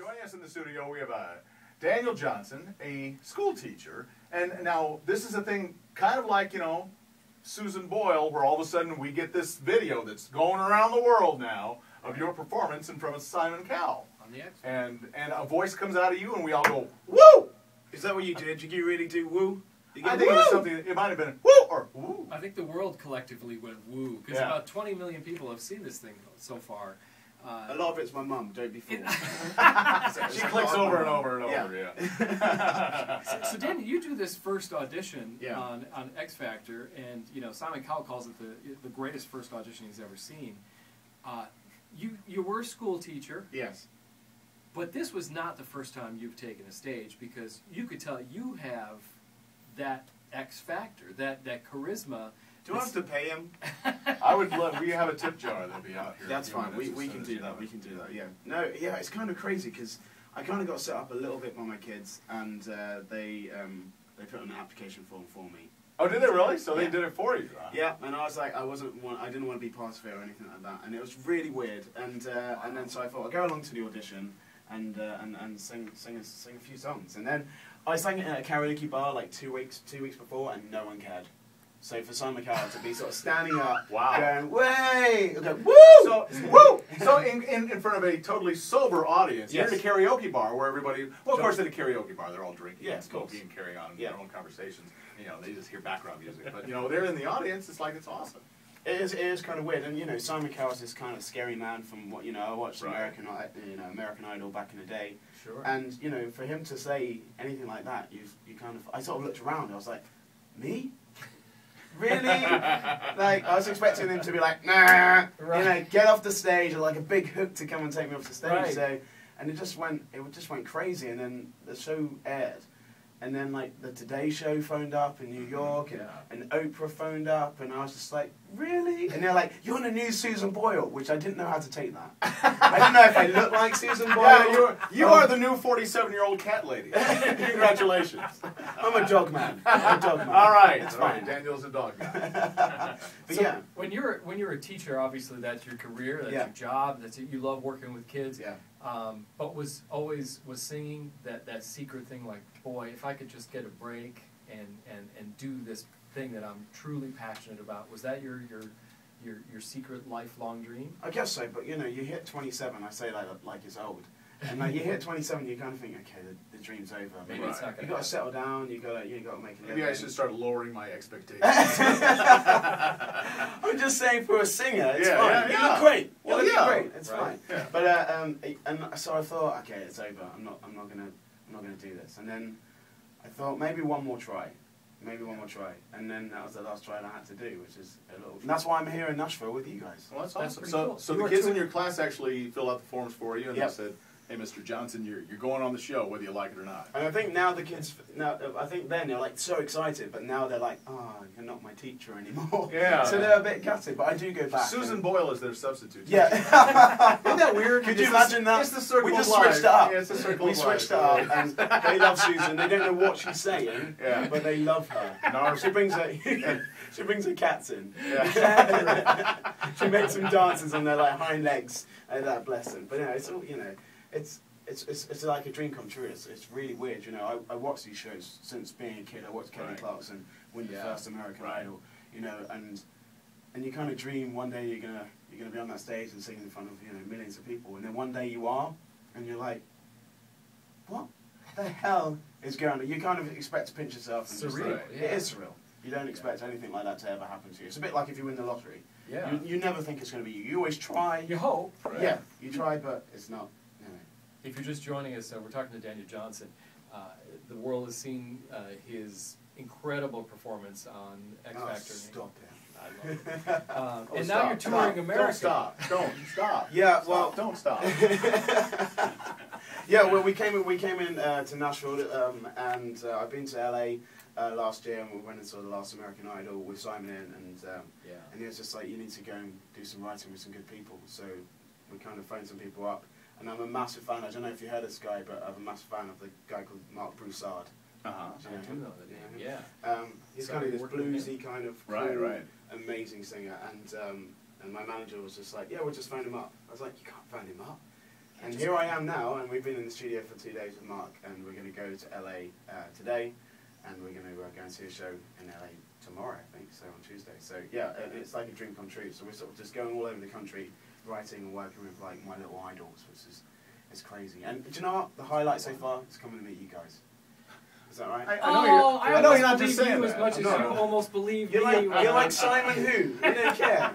Joining us in the studio, we have Danyl Johnson, a school teacher. And now, this is a thing kind of like, you know, Susan Boyle, where all of a sudden we get this video that's going around the world now of your performance in front of Simon Cowell. On the X. And a voice comes out of you, and we all go, woo! Is that what you did? Did you really do woo? I think it was something, it might have been woo or woo. I think the world collectively went woo, because about 20 million people have seen this thing so far. A lot of it's my mum, don't be fooled. She clicks over and over and over, yeah. So Danny, you do this first audition Yeah. on X Factor, and you know Simon Cowell calls it the greatest first audition he's ever seen. You were a school teacher. Yes. But this was not the first time you've taken a stage, because you could tell you have that X Factor, that charisma. Do I have to pay him? I would love, we have a tip jar that'll be out here. That's fine, we can do that, we can do that, yeah. No, yeah, it's kind of crazy, because I kind of got set up a little bit by my kids, and they put an application form for me. Oh, did they really? So they did it for you, huh? Yeah, and I was like, I didn't want to be part of it or anything like that, and it was really weird, and then so I thought I'd go along to the audition and sing a few songs, and then I sang it at a karaoke bar like 2 weeks before, and no one cared. So for Simon Cowell to be sort of standing up, going, way, go, woo! So, woo! So in front of a totally sober audience, you're in a karaoke bar where everybody, well, of course in a karaoke bar, they're all drinking and smoking and carrying on their own conversations. You know, they just hear background music. But, you know, they're in the audience, it's like, it's awesome. It is kind of weird, and you know, Simon Cowell's this kind of scary man from what, you know, I watched American Idol back in the day. Sure. And, you know, for him to say anything like that, you kind of, I sort of looked around, I was like, me? Really? Like, I was expecting him to be like, nah, you know, get off the stage, or like a big hook to come and take me off the stage. So, and it just went crazy. And then the show aired, and then like the Today Show phoned up in New York, and Oprah phoned up, and I was just like, really? And they're like, you're the new Susan Boyle, which I didn't know how to take that. I didn't know if I looked like Susan Boyle. Yeah, you are the new 47-year-old cat lady. Congratulations. I'm a dog man. I'm a dog man. All right, it's fine. Daniel's a dog man. But so yeah, when you're a teacher, obviously that's your career, that's your job, that's it. You love working with kids. Yeah. But was singing that secret thing, like, boy, if I could just get a break and do this thing that I'm truly passionate about, was that your secret lifelong dream? I guess so, but you know, you hit 27, I say like it's old. And like you hit 27, you kind of think, okay, the dream's over. Maybe it's not gonna you got to settle down. You got to make a living. Maybe I should start lowering my expectations. I'm just saying, for a singer, it's fine. You look great. You look great. It's fine. Yeah. But and so I thought, okay, it's over. I'm not gonna do this. And then I thought maybe one more try. Maybe one more try, and then that was the last try I had to do, which is a little. And that's why I'm here in Nashville with you guys. Well, that's awesome. Cool. So the kids in your class actually filled out the forms for you, and they said, "Hey, Mr. Johnson, you're going on the show, whether you like it or not." And I think now the kids, I think then they're like so excited, but now they're like, "Oh, you're not my teacher anymore." Yeah. So they're a bit gutted, but I do go back. Susan Boyle is their substitute. Yeah. Isn't that weird? Could you imagine that? It's the circle we just of life. switched it up. Yeah, it's the circle we of switched life. it up, and they love Susan. They don't know what she's saying, but they love her. No, she brings her cats in. Yeah. She makes them dances on their like hind legs. That bless them. But you know, it's all it's like a dream come true. It's really weird. You know, I watch these shows since being a kid. I watched Kelly Clarkson win the first American Idol. You know, and you kind of dream one day you're gonna be on that stage and singing in front of millions of people, and then one day you are, and you're like, what the hell is going on? You kind of expect to pinch yourself. And surreal. It is surreal. You don't expect anything like that to ever happen to you. It's a bit like if you win the lottery. Yeah. You never think it's going to be you. You always try. You hope. Yeah, you try, but it's not. If you're just joining us, we're talking to Danyl Johnson. The world has seen his incredible performance on X Factor. Stop it. I love it. And now you're touring America. Don't stop. Don't stop. Yeah, well, don't stop. Yeah, well, we came in to Nashville, and I've been to LA last year, and we went and saw the last American Idol with Simon and it was just like, you need to go and do some writing with some good people. So we kind of phoned some people up. And I'm a massive fan, I don't know if you heard this guy, but I'm a massive fan of the guy called Mark Broussard. I do know the name, yeah. He's kind of this bluesy kind of cool, amazing singer. And my manager was just like, yeah, we'll just phone him up. I was like, you can't phone him up. And here I am now, and we've been in the studio for 2 days with Mark, and we're going to go to LA today, and we're going to go and see a show in LA tomorrow, I think, so on Tuesday. So yeah, it's like a dream come true. So we're sort of just going all over the country, writing and working with like my little idols, which is crazy. And do you know what? The highlight so far is coming to meet you guys. Is that right? I know you're not just saying you that. as much as you almost believe You're me. like like Simon Who. You don't care.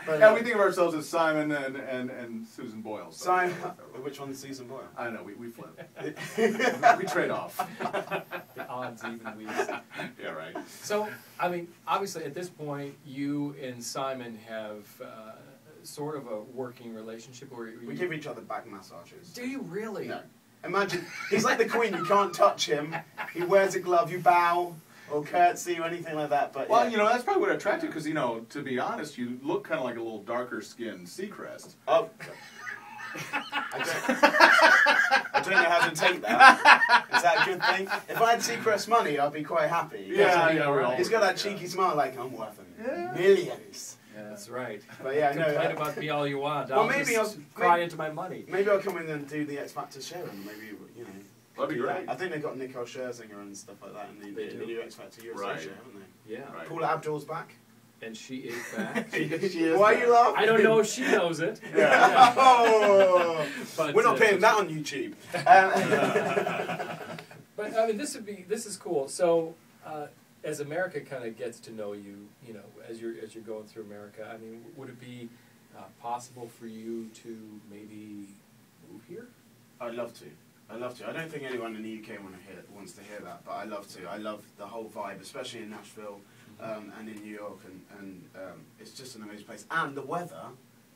Yeah, we think of ourselves as Simon and Susan Boyle. So. Simon, which one's Susan Boyle? I know, we flip. We trade off. The odds evenly. Yeah, right. So, I mean, obviously at this point, you and Simon have sort of a working relationship. Or We give each other back massages. Do you really? No. Imagine, he's like the Queen, you can't touch him. He wears a glove, you bow, or curtsy, or anything like that. But Well, yeah. you know, that's probably what attracted, because, you know, to be honest, you look kind of like a little darker skinned Seacrest. Oh. I don't know how to take that. Is that a good thing? If I had Seacrest money, I'd be quite happy. Yeah, He's got that cheeky smile like, I'm worth millions. That's right. But yeah, no. Complain about me all you want. Well, I'll maybe just I'll- cry maybe- into my money. Maybe I'll come in and do the X Factor show, and maybe, you know. That'd be do that. great. I think they've got Nicole Scherzinger and stuff like that in They the do. new X Factor USA Right. show, haven't they? Yeah. Right. Paula Abdul's back. And she is back. She is Why back. are you laughing? I don't know if she knows it. Yeah. Oh, But, we're not paying that on YouTube. But I mean, this is cool. So, as America kind of gets to know you, you know, as you're going through America, I mean, would it be possible for you to maybe move here? I'd love to. I'd love to. I don't think anyone in the UK wants to hear that, but I love to. I love the whole vibe, especially in Nashville and in New York, and it's just an amazing place. And the weather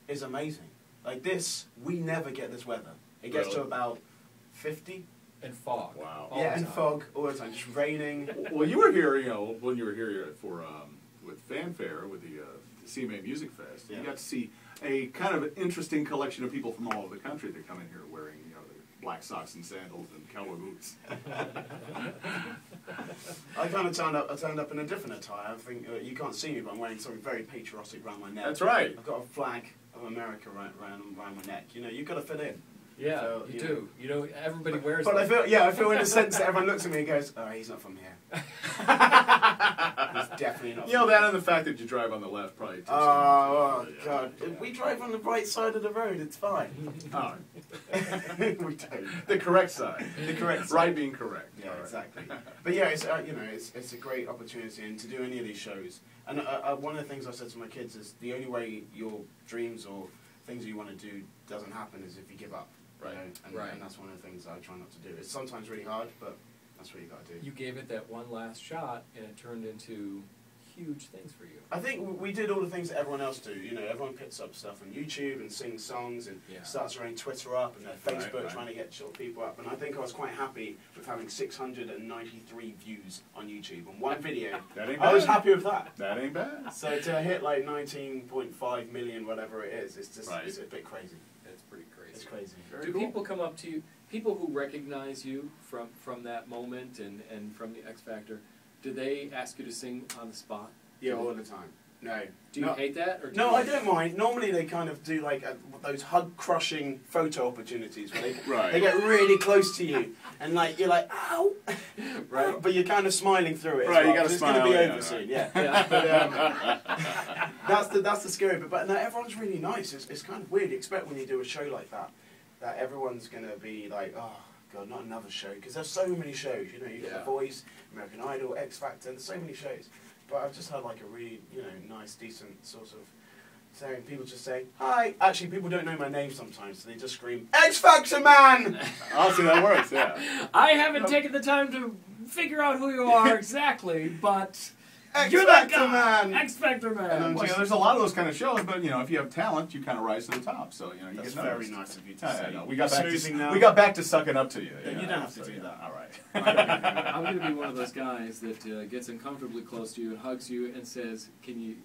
is amazing. Like this, we never get this weather. It gets to Really? about 50. And fog. Wow. All Yeah, the and time. fog all the time, just raining. Well, you were here, you know, when you were here for with Fanfare with the CMA Music Fest. Yeah. You got to see a kind of interesting collection of people from all over the country that come in here wearing, you know, the black socks and sandals and cowboy boots. I kind of turned up in a different attire. I think you can't see me, but I'm wearing something very patriotic around my neck. That's right. I've got a flag of America around my neck. You know, you've got to fit in. Yeah, So, you you do. You know, everybody wears But them. I feel in a sense that everyone looks at me and goes, "Oh, he's not from here." He's definitely not. You know, that and the fact that you drive on the left probably tips Oh, you. God! We drive on the right side of the road. It's fine. Oh, We don't. the correct side. The correct side. Right being correct. Yeah, All right. exactly. But yeah, it's you know, it's a great opportunity, and to do any of these shows. And one of the things I said to my kids is the only way your dreams or things you want to do doesn't happen is if you give up. Right. You know? And, Right. and that's one of the things I try not to do. It's sometimes really hard, but that's what you got to do. You gave it that one last shot, and it turned into huge things for you. I think we did all the things that everyone else do. You know, everyone picks up stuff on YouTube and sings songs and Yeah. starts their own Twitter up and their Facebook Right. trying to get sort of people up. And I think I was quite happy with having 693 views on YouTube on one video. That ain't I was bad. happy with that. That ain't bad. So to hit like 19.5 million, whatever it is, it's just Right. it's a bit crazy. It's pretty crazy. It's crazy. Very Do cool. people come up to you, people who recognize you from that moment and from the X Factor, do they ask you to sing on the spot? Yeah, all the time. No. Do you No. hate that? Or do No, you I don't mind. Normally they kind of do like those hug-crushing photo opportunities where they Right. they get really close to you and like you're like ow, Right. but you're kind of smiling through it. as Right, you well, gotta 'cause smile, It's going to be yeah, over right. soon. Yeah. Yeah. But that's the scary bit. But no, everyone's really nice. It's kind of weird. You expect when you do a show like that everyone's going to be like, oh God, not another show, because there's so many shows. You know, you get Yeah. The Voice, American Idol, X Factor, and there's so many shows. But I've just had like a really, you know, nice, decent sort of saying. People just say hi. Actually, people don't know my name sometimes, so they just scream X Factor Man. I'll see that works, yeah. I haven't taken the time to figure out who you are exactly, but X you're that Factor guy, Man. X Factor And Man. I'm Well, you know, there's a lot of those kind of shows, but you know, if you have talent, you kind of rise to the top. So you know, you That's get very noticed. nice of you to Yeah, say. yeah, no, we got back Snoozing now. to sucking up to you. You don't have to so, do that. All right. I'm going to be one of those guys that gets uncomfortably close to you and hugs you and says, "Can you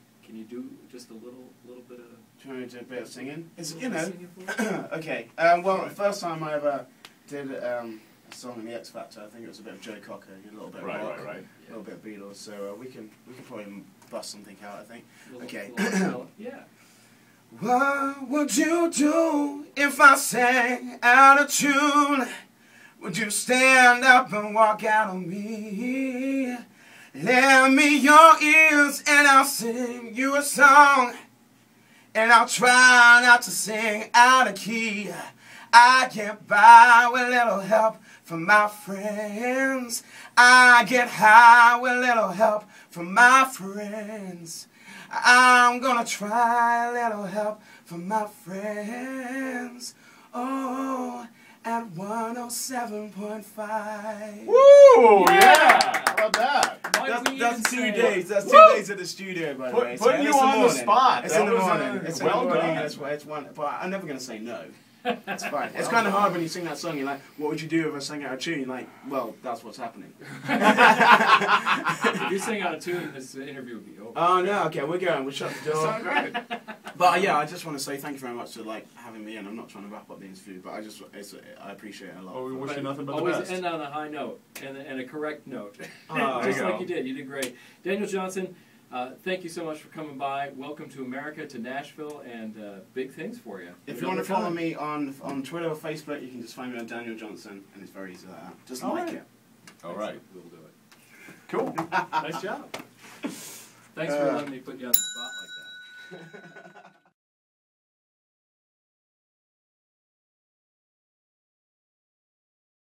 do just a little bit of?" Do you want me to do a bit of singing? It's, a you little know, singing for us? okay. Well, the first time I ever did a song in the X Factor, I think it was a bit of Joe Cocker, a little bit of rock, Right. a little bit of Beatles. So we can probably bust something out, I think. Little- Okay. little- yeah. What would you do if I sang out of tune? Would you stand up and walk out on me? Lend me your ears and I'll sing you a song. And I'll try not to sing out of key. I get by with little help from my friends. I get high with little help from my friends. I'm gonna try a little help from my friends. Oh, at 107.5. Woo! Yeah! How about that? That's 2 days. That's 2 Woo! days at the studio, by the way. So Putting you on the spot. It's That in the was, morning. It's well in the morning. done. It's one. But I'm never gonna say no. It's fine. It's kind of hard when you sing that song. You're like, what would you do if I sang out of tune? You're like, well, that's what's happening. If you sing out of tune, this interview would be over. Oh no, okay, we're going. We'll shut the door. Sound great. But yeah, I just want to say thank you very much for having me in. I'm not trying to wrap up the interview, but I appreciate it a lot. Oh, we wish you nothing but the always best. end on a high note and a correct note. Oh, Just there you like go. you did. You did great. Danyl Johnson, thank you so much for coming by. Welcome to America, to Nashville, and big things for you. If you want to follow me on Twitter or Facebook, you can just find me on Danyl Johnson, and it's very easy like that. Just All like right. it. All right. We'll do it. Cool. Nice job. Thanks for letting me put you on the spot like that.